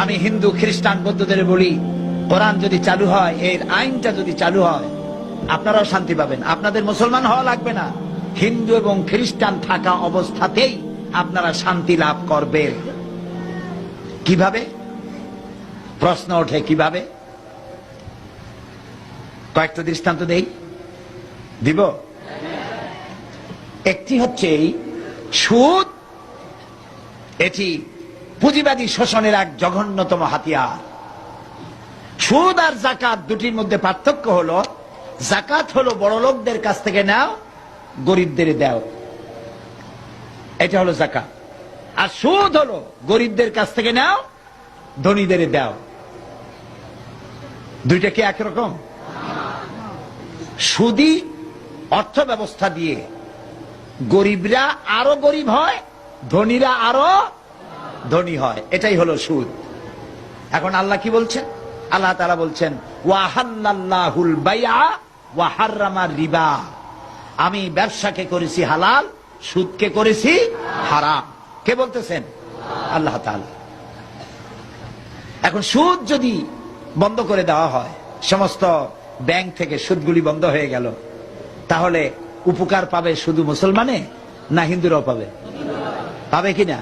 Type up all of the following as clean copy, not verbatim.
আমি হিন্দু খ্রিস্টান বৌদ্ধদের বলি, কোরআন যদি চালু হয়, এর আইনটা যদি চালু হয়, আপনারাও শান্তি পাবেন। আপনাদের মুসলমান হওয়া লাগবে না, হিন্দু এবং খ্রিস্টান থাকা অবস্থাতেই আপনারা শান্তি লাভ করবেন। কিভাবে? প্রশ্ন ওঠে কিভাবে? কয়েকটা দৃষ্টান্ত দেই, দিব। একটি হচ্ছে সুদ। এটি পুঁজিবাদী শোষণের এক জঘন্যতম হাতিয়ার। সুদ আর যাকাত দুটির মধ্যে পার্থক্য হলো, যাকাত হলো বড় লোকদের কাছ থেকে নাও, গরিবদের দাও, এটা হলো যাকাত। আর সুদ হলো গরিবদের কাছ থেকে নাও, ধনীদের দাও। দুইটা কি একরকম? সুদী অর্থ ব্যবস্থা দিয়ে গরিবরা আরো গরিব হয়, ধনীরা আরো ধনী হয়, এটাই হলো সুদ। এখন আল্লাহ কি বলছেন? আল্লাহ তাআলা বলছেন, ওয়াহাল্লাল্লাহুল বাইআ ওয়া হাররামার রিবা। আমি ব্যবসাকে করেছি হালাল, সুদকে করেছি হারাম। কে বলতেছেন? আল্লাহ তাআলা। এখন সুদ যদি বন্ধ করে দেওয়া হয়, সমস্ত ব্যাংক থেকে সুদগুলি বন্ধ হয়ে গেল, তাহলে উপকার পাবে শুধু মুসলমানে না হিন্দুরাও পাবে? পাবে কিনা?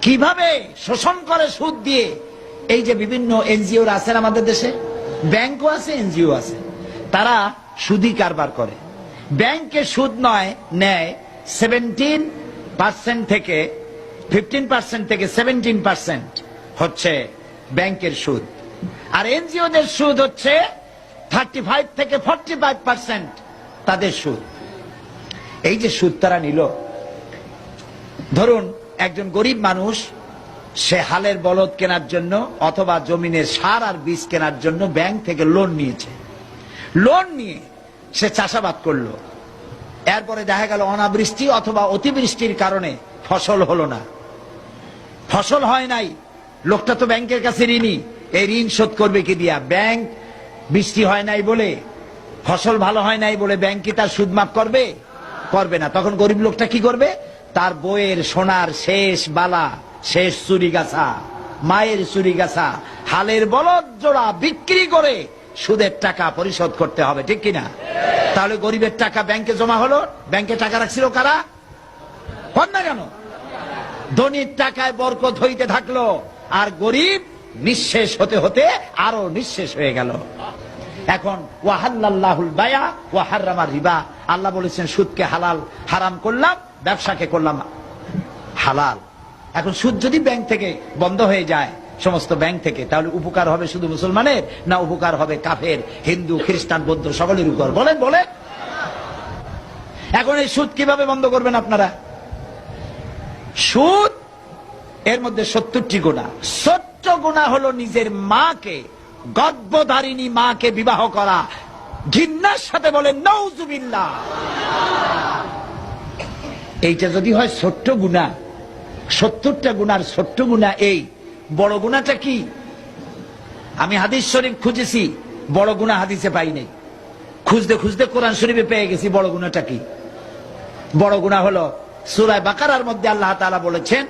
কিভাবে শোষণ করে সুদ দিয়ে? এই যে বিভিন্ন এনজিও আছেন আমাদের দেশে, ব্যাংকও আছে, এনজিও আছে, তারা সুদী কারবার করে। ব্যাংকে সুদ নয় নেয় 17% থেকে 15% থেকে 17% হচ্ছে ব্যাংকের সুদ, আর এনজিওদের সুদ হচ্ছে 35 থেকে 45% তাদের সুদ। এই যে সুদ তারা নিল, ধরুন একজন গরিব মানুষ, সে হালের বলদ কেনার জন্য অথবা জমিনের সার আর বীজ কেনার জন্য ব্যাংক থেকে লোন নিয়েছে। লোন নিয়ে সে চাষাবাদ করলো, এরপরে দেখা গেল অনাবৃষ্টি অথবা অতিবৃষ্টির কারণে ফসল হলো না, ফসল হয় নাই। লোকটা তো ব্যাংকের কাছে ঋণী, এই ঋণ শোধ করবে কি দিয়া? ব্যাংক বৃষ্টি হয় নাই বলে, ফসল ভালো হয় নাই বলে ব্যাংক কি তার সুদ মাফ করবে? করবে না। তখন গরিব লোকটা কি করবে? তার বইয়ের সোনার শেষ বালা, শেষ চুরি গাছা, মায়ের চুরি গাছা, হালের বলদ জোড়া বিক্রি করে সুদের টাকা পরিশোধ করতে হবে, ঠিক কিনা? তাহলে গরিবের টাকা ব্যাংকে জমা হলো, ব্যাংকে টাকা রাখছিল কারা? কর না কেন? ধনীর টাকায় বরকত হইতে থাকলো, আর গরিব নিঃশেষ হতে হতে আরো নিঃশেষ হয়ে গেল। এখন ওয়াহাল্লাল্লাহুল বাইআ ওয়া হাররামার রিবা, আল্লাহ বলেছেন সুদকে হালাল, হারাম করলাম, ব্যবসাকে করলাম হালাল। এখন সুদ যদি ব্যাংক থেকে বন্ধ হয়ে যায়, সমস্ত ব্যাংক থেকে, তাহলে উপকার হবে শুধু মুসলমানের না উপকার হবে কাফের, হিন্দু, খ্রিস্টান, বৌদ্ধ সকলের উপর? বলেন বলেন। এখন এই সুদ কিভাবে বন্ধ করবেন আপনারা? সুদ এর মধ্যে 70টি গুনাহ। 70 গুনাহ হলো নিজের মাকে, গর্ভধারিণী মাকে বিবাহ করা। ঘৃণার সাথে বলেন নাউজুবিল্লাহ। এইটা যদি হয় ছোট্ট গুনাহ, 70টা গুনার ছোট্ট গুনাহ এই, বড় গুনাহটা কি? আমি হাদিস শরীফ খুঁজেছি, বড় গুনাহ হাদিসে পাই নাই। খুঁজতে খুঁজতে কোরআন শরীফে পেয়ে গেছি বড় গুনাহটা কি। বড় গুনাহ হলো সূরা বাকারার মধ্যে আল্লাহ তাআলা বলেছেন,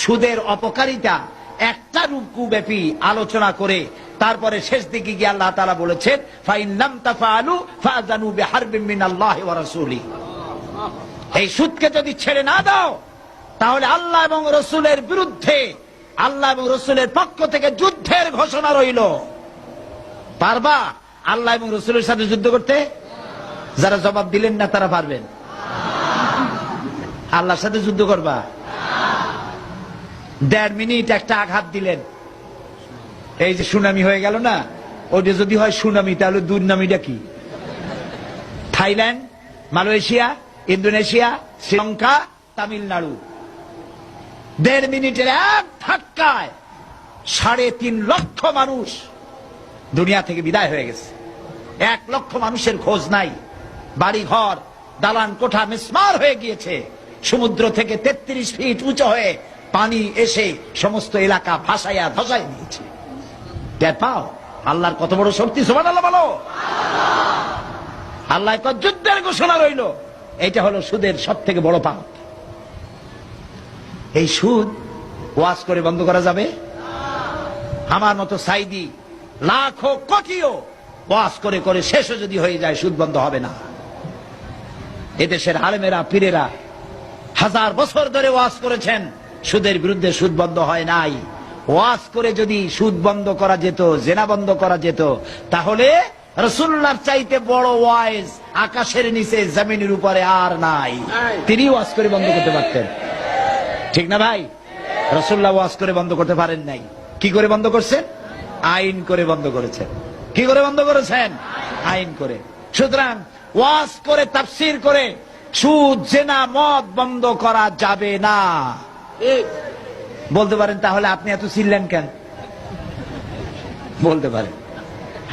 সুদের অপকারিতা একটা রুকু ব্যাপী আলোচনা করে তারপরে শেষ দিকে গিয়ে আল্লাহ তাআলা বলেছেন, ফাইন লাম তাফআলু ফাযানু বিহারবিন মিনাল্লাহি ওয়া রাসূলিহি। এই সুদকে যদি ছেড়ে না দাও, তাহলে আল্লাহ এবং রাসূলের বিরুদ্ধে, আল্লাহ এবং রাসূলের পক্ষ থেকে যুদ্ধের ঘোষণা রইল। পারবা আল্লাহ এবং রাসূলের সাথে যুদ্ধ করতে? যারা জবাব দিলেন না তারা পারবেন? আল্লাহর সাথে যুদ্ধ করবা? 1.5 মিনিট একটা আঘাত দিলেন, এই যে সুনামি হয়ে গেল না, ওটা যদি হয় সুনামি, তাহলে দুর্নামিটা কি? Thailand, Malaysia, Indonesia, Sri Lanka, Tamil Nadu, 1.5 মিনিটের এক ধাক্কায় 3.5 লক্ষ মানুষ দুনিয়া থেকে বিদায় হয়ে গেছে। 1 লক্ষ মানুষের খোঁজ নাই। বাড়ি ঘর, দালান কোঠা মিসমার হয়ে গিয়েছে। সমুদ্র থেকে 33 ফিট উঁচু হয়ে পানি এসে সমস্ত এলাকা ভাসাইয়া ধসাই দিয়েছে। টের পাও আল্লাহর কত বড় শক্তি? সুবহানাল্লাহ বলো। আল্লাহ তো যুদ্ধের ঘোষণা রইল। এইটা হলো সুদের সব থেকে বড় পাপ। এই সুদ ওয়াজ করে বন্ধ করা যাবে? আমার মতো সাইদি লাখো কোটিও ওয়াজ করে করে শেষও যদি হয়ে যায় সুদ বন্ধ হবে না। এদেশের আলেমেরা পীরেরা হাজার বছর ধরে ওয়াজ করেছেন, সুদের বিরুদ্ধে সুদ বন্ধ হয় নাই। ওয়াজ করে যদি সুদ বন্ধ করা যেত, জেনা বন্ধ করা যেত, তাহলে রাসূলুল্লাহর চাইতে বড় ওয়াইজ আকাশের নিচে জমিনের উপরে আর নাই। তিনি ওয়াজ করে বন্ধ করতে পারতেন, ঠিক না ভাই? রাসূলুল্লাহ ওয়াজ করে বন্ধ করতে পারেন নাই। কি করে বন্ধ করছেন? আইন করে বন্ধ করেছেন। কি করে বন্ধ করেছেন? আইন করে। সুতরাং ওয়াজ করে তাফসীর করে সুদ জেনা মদ বন্ধ করা যাবে না। বলতে পারেন তাহলে আপনি এত চিল্লেন কেন? বলতে পারেন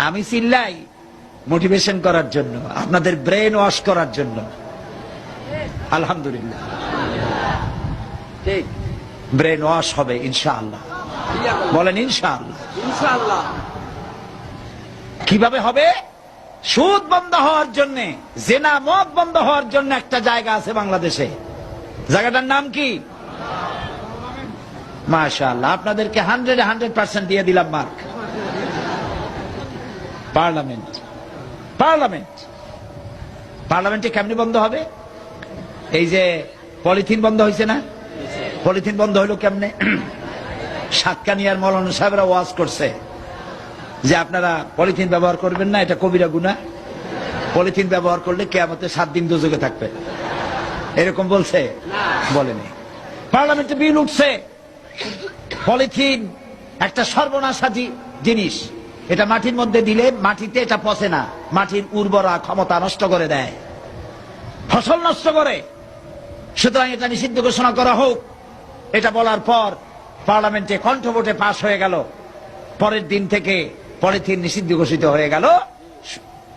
আমি চিল্লাই মোটিভেশন করার জন্য, আপনাদের ব্রেন ওয়াশ করার জন্য। আলহামদুলিল্লাহ, ঠিক ব্রেন ওয়াশ হবে ইনশাআল্লাহ। বলেন ইনশাআল্লাহ। ইনশাআল্লাহ কিভাবে হবে? সুদ বন্ধ হওয়ার জন্য, জেনা মদ বন্ধ হওয়ার জন্য একটা জায়গা আছে বাংলাদেশে। জায়গাটার নাম কি? মাশাআল্লাহ, আপনাদেরকে 100% দিয়ে দিলাম মার্ক। পার্লামেন্ট। পার্লামেন্ট পার্লামেন্টে কেমনি বন্ধ হবে? এই যে পলিথিন বন্ধ হয়েছে না, পলিথিন বন্ধ হইলো কেমনে? সাতকানিয়ার মৌলানা সাহেবরা ওয়াজ করছে যে আপনারা পলিথিন ব্যবহার করবেন না, এটা কবিরা গুনাহ। পলিথিন ব্যবহার করলে কিয়ামতে 7 দিন দোজখে থাকবে, এরকম বলছে? বলেনি। পার্লামেন্টে বিল উঠছে, পলিথিন একটা সর্বনাশী জিনিস। এটা মাটির মধ্যে দিলে মাটিতে এটা পচে না, মাটির উর্বরা ক্ষমতা নষ্ট করে দেয়, ফসল নষ্ট করে। সুতরাং এটা নিষিদ্ধ ঘোষণা করা হোক। এটা বলার পর পার্লামেন্টে কণ্ঠভোটে পাশ হয়ে গেল। পরের দিন থেকে পলিথিন নিষিদ্ধ ঘোষিত হয়ে গেল।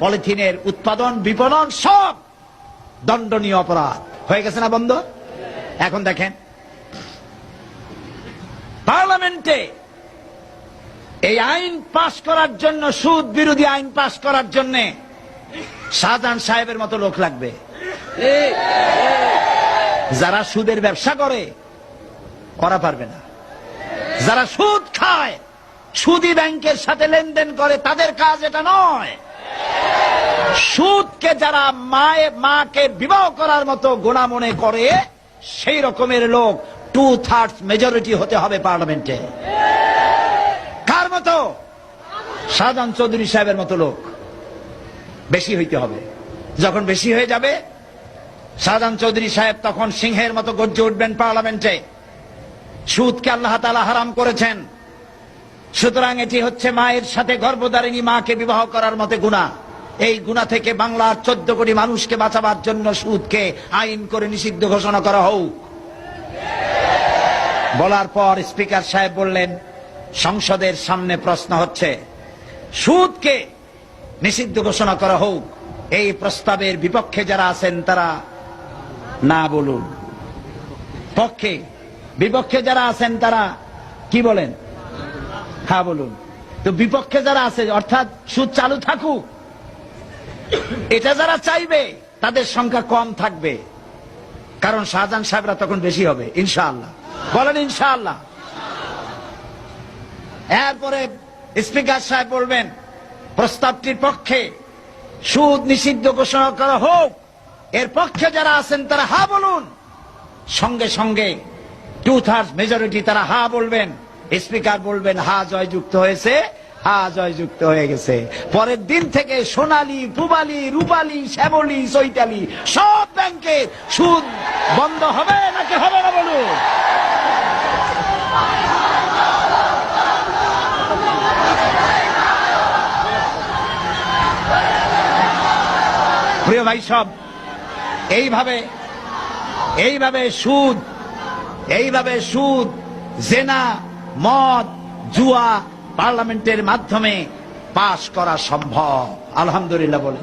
পলিথিনের উৎপাদন, বিপণন সব দণ্ডনীয় অপরাধ হয়ে গেছে না বন্ধ? এখন দেখেন পার্লামেন্টে এই আইন পাশ করার জন্য, সুদ বিরোধী আইন পাশ করার জন্য শাহজাহান সাহেবের মতো লোক লাগবে। যারা সুদের ব্যবসা করে ওরা পারবে না। যারা সুদ খায়, সুদী ব্যাংকের সাথে লেনদেন করে, তাদের কাজ এটা নয়। সুদকে যারা মাকে বিবাহ করার মতো গুনাহ মনে করে, সেই রকমের লোক 2/3 মেজরিটি হতে হবে পার্লামেন্টে। কার মতো? শাহজাহান চৌধুরী সাহেবের মতো লোক বেশি হইতে হবে। যখন বেশি হয়ে যাবে, শাহজাহান চৌধুরী সাহেব তখন সিংহের মতো গর্জে উঠবেন পার্লামেন্টে। সুদকে আল্লাহ তাআলা হারাম করেছেন, সুতরাং এটি হচ্ছে মায়ের সাথে গর্ভধারিণী মাকে বিবাহ করার মতো গুনাহ। এই গুনাহ থেকে বাংলার 14 কোটি মানুষকে বাঁচাবার জন্য সুদকে আইন করে নিষিদ্ধ ঘোষণা করা হোক। বলার পর স্পিকার সাহেব বললেন, সংসদের সামনে প্রশ্ন হচ্ছে, সুদকে নিষিদ্ধ ঘোষণা করা হোক। এই প্রস্তাবের বিপক্ষে যারা আছেন তারা না বলুন, পক্ষে। বিপক্ষে যারা আছেন তারা কি বলেন? হ্যাঁ বলুন। তো বিপক্ষে যারা আছে, অর্থাৎ সুদ চালু থাকুক, এটা যারা চাইবে তাদের সংখ্যা কম থাকবে, কারণ শাহজাহান সাহেবরা তখন বেশি হবে ইনশাআল্লাহ। বলেন ইনশাআল্লাহ। এরপরে স্পিকার সাহেব বলবেন, প্রস্তাবটির পক্ষে সুদ নিষিদ্ধ ঘোষণা করা হোক। এর পক্ষে যারা আছেন তারা হা বলুন। সঙ্গে সঙ্গে 2/3 মেজরিটি তারা হা বলবেন। স্পিকার বলবেন, হা জয়যুক্ত হয়েছে, হা জয়যুক্ত হয়ে গেছে। পরের দিন থেকে সোনালী, পুবালী, রূপালী, শ্যামলী, চৈতালি সব ব্যাংকে সুদ বন্ধ হবে নাকি হবে না বলুন? প্রিয় ভাই সব, এইভাবে সুদ, জেনা, মদ, জুয়া পার্লামেন্টের মাধ্যমে পাশ করা সম্ভব। আলহামদুলিল্লাহ বলে।